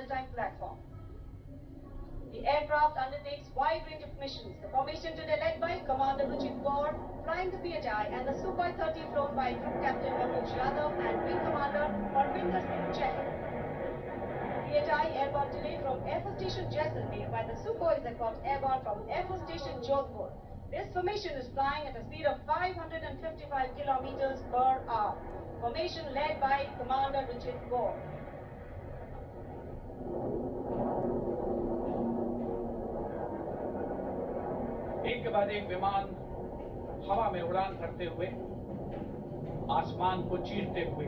maritime platform. The aircraft undertakes wide range of missions. The formation today led by Commander Ruchit Kaur, flying the PHI, and the Sukhoi 30 flown by Group Captain Manoj Yadav and Wing Commander Parvinder Singh Jain. PHI airborne today from Air Force Station Jaisalmer, while the Sukhoi is airborne from Air Force Station Jodhpur. This formation is flying at a speed of 555 kilometers per hour. Formation led by Commander Ruchit Kaur. एक के बाद एक विमान हवा में उड़ान भरते हुए आसमान को चीरते हुए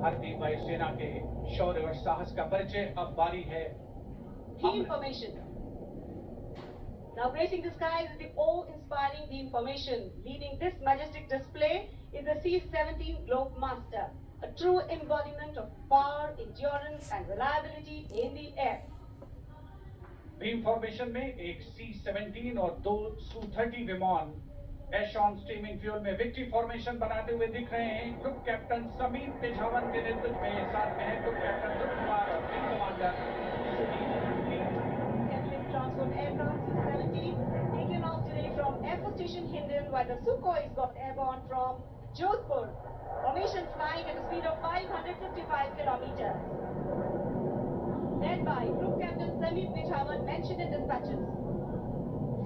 भारतीय वायुसेना के शौर्य और साहस का परिचय अब बारी है Key information. Now gracing the skies is the awe-inspiring beam formation. Leading this majestic display is the C-17 Globemaster, a true embodiment of power, endurance and reliability in the air. Beam formation में एक C-17 और दो Su-30 विमान एशॉन steaming fuel में victory formation बनाते हुए दिख रहे हैं। ग्रुप कैप्टन समीर पेछावन के नेतृत्व में साथ में है ग्रुप कैप्टन ध्रुव कुमार और wing commander Captain Transport Aircraft C-17 taken off today from Air Force Station Hindon, while the Sukhoi got airborne from Jodhpur. Formation flying at a speed of 555 kilometers. Led by Group Captain Samir Pechawan, mentioned in dispatches.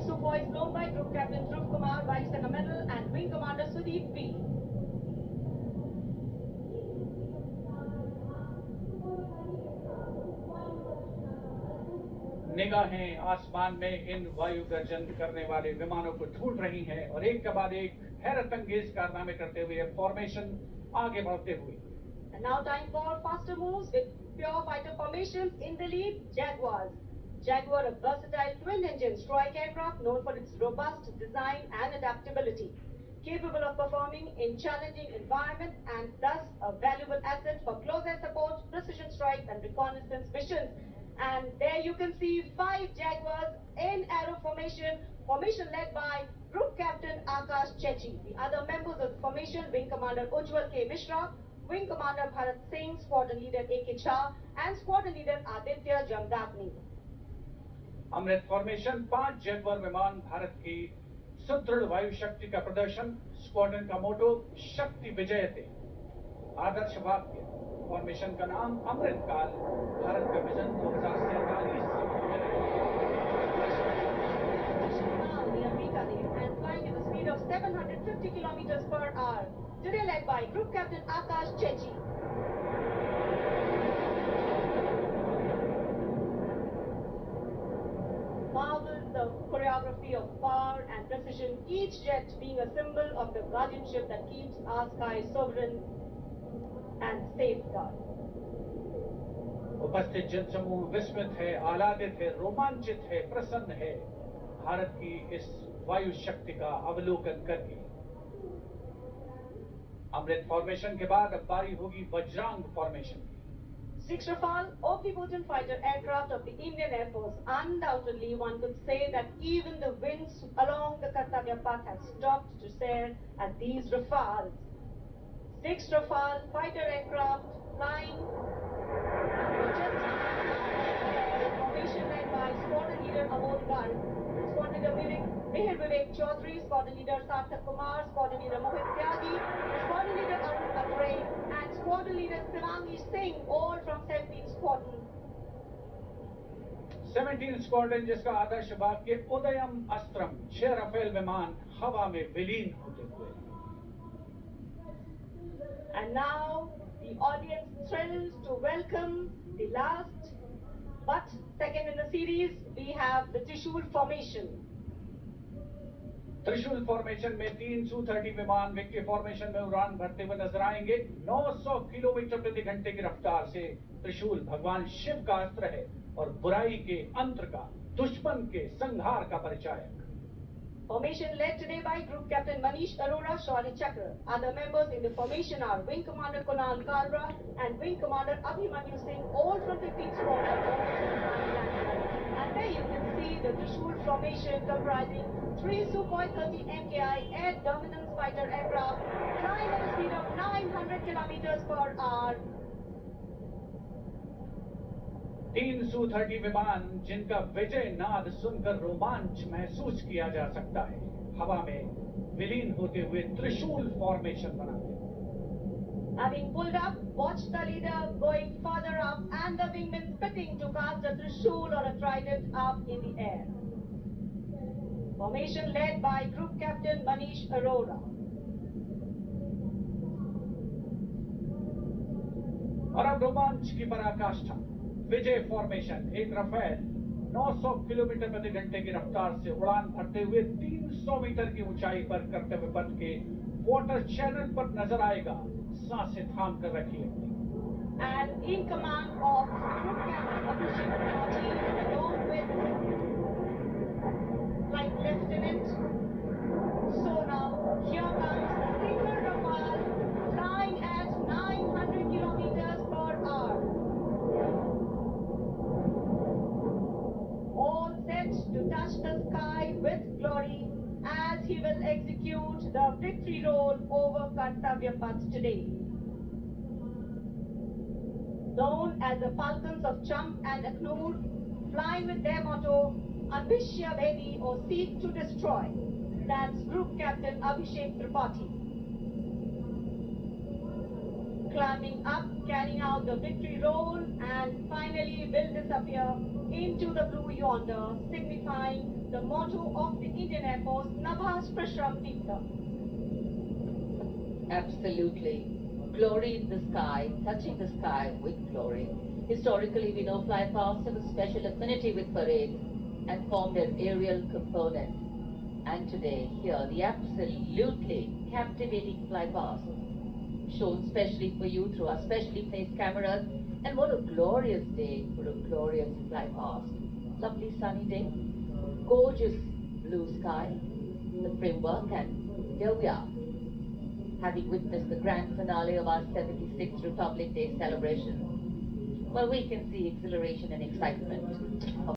Sukhoi is flown by Group Captain Dhruv Kumar, Vice Admiral, and Wing Commander Sudeep V. निगाहें आसमान में इन वायु गर्जन करने वाले विमानों को ढूंढ रही हैं और एक के बाद एक हैरत अंगेज कारनामे करते हुए फॉर्मेशन आगे बढ़ते हुए. And now time for faster moves with pure fighter formations. In the lead, Jaguars. Jaguar, a versatile twin-engine strike aircraft known for its robust design and adaptability, capable of performing in challenging environments and thus a valuable asset for close air support, precision strike and reconnaissance missions. And there you can see 5 Jaguars in arrow formation, formation led by Group Captain Akash Chechi. The other members of the formation, Wing Commander Ujjwal K. Mishra, Wing Commander Bharat Singh, Squadron Leader A.K. Jha, and Squadron Leader Aditya Jamdagni. Amrit formation 5 Jaguar विमान भारत की सुदृढ़ वायु शक्ति का प्रदर्शन. Squadron का मोटो शक्ति विजयते. आदर्श वाक्य. फॉर्मेशन का नाम अमृत काल. भारत का vision 2047 and flying at a speed of 750 kilometers per hour. Today led by Group Captain Akash Chechi. Marvels the choreography of power and precision, each jet being a symbol of the guardianship that keeps our sky sovereign and safeguard. उपस्थित जनसमूह विस्मित है, आह्लादित है, रोमांचित है, प्रसन्न है भारत की इस वायु शक्ति का अवलोकन करके. अमृत फॉर्मेशन के बाद अब बारी होगी Vajrang formation. 6 Rafale, omnipotent fighter aircraft of the Indian Air Force. Undoubtedly, one could say that even the winds along the Kartavya path have stopped to stare at these Rafales. 6 Rafale fighter aircraft flying formation led by Squadron Leader Amol Garg, Squadron Leader Mihir Vivek Chaudhary, Squadron Leader Sarthak Kumar, Squadron Leader Mohit Tyagi, Squadron Leader Arun Atre, and Squadron Leader Sivangi Singh, all from 17th Squadron. 17 squadron जिसका आदर्श वाक्य उदयम अस्त्रम. 6 Rafale विमान हवा में विलीन होते हुए. And now the audience thrills to welcome the last but second in the series. We have the Trishul formation. त्रिशूल formation में 3 Su-30 विमान विक्ट्री फॉर्मेशन में उड़ान भरते हुए नजर आएंगे. 900 किलोमीटर प्रति घंटे की रफ्तार से त्रिशूल भगवान शिव का अस्त्र है और बुराई के अंतर का, दुश्मन के संहार का परिचायक. Formation led today by Group Captain Manish Arora, Shaurya Chakra. Other members in the formation are Wing Commander Kunal Kalra and Wing Commander Abhimanyu Singh, all from 15th Squadron. And there you can see the Trishul formation comprising 3 Sukhoi 30 MKI air dominance fighter aircraft flying at a speed of 900 kilometers per hour. तीन Su-30 विमान जिनका विजय नाद सुनकर रोमांच महसूस किया जा सकता है, हवा में विलीन होते हुए त्रिशूल फॉर्मेशन बनाते हैं। Having pulled up, watch the leader going further up and the wingmen spitting to cast a trishul or a trident up in the air. Formation led by Group Captain Manish Arora. और अब रोमांच की पराकाष्ठा, विजय formation. एक Rafale 900 kilometre प्रति घंटे की रफ्तार से उड़ान भरते हुए 300 मीटर की ऊंचाई पर कर्तव्य पथ के वाटर चैनल पर नजर आएगा। सांसें थाम कर रखिए। And in command of Group Captain Abhishek Tripathi, along with Flight Lieutenant. So now, here comes the single Rafale flying at 900 kilometers per hour. All set to touch the sky with glory as he will execute the victory roll over Kartavya Path today. Known as the Falcons of Champ and Aknoor, flying with their motto, Ambishya Bhedi or Seek to Destroy. That's Group Captain Abhishek Tripathi. Climbing up, carrying out the victory roll, and finally will disappear into the blue yonder, signifying the motto of the Indian Air Force, Nabhas Prashram Tikta. Absolutely. Glory in the sky, touching the sky with glory. Historically, we know fly pasts have a special affinity with parades and formed an aerial component. And today, here, the absolutely captivating fly past, shown specially for you through our specially placed cameras. And what a glorious day for a glorious fly past. Lovely sunny day, gorgeous blue sky, the framework, and here we are, having witnessed the grand finale of our 76th Republic Day celebration. Well, we can see exhilaration and excitement of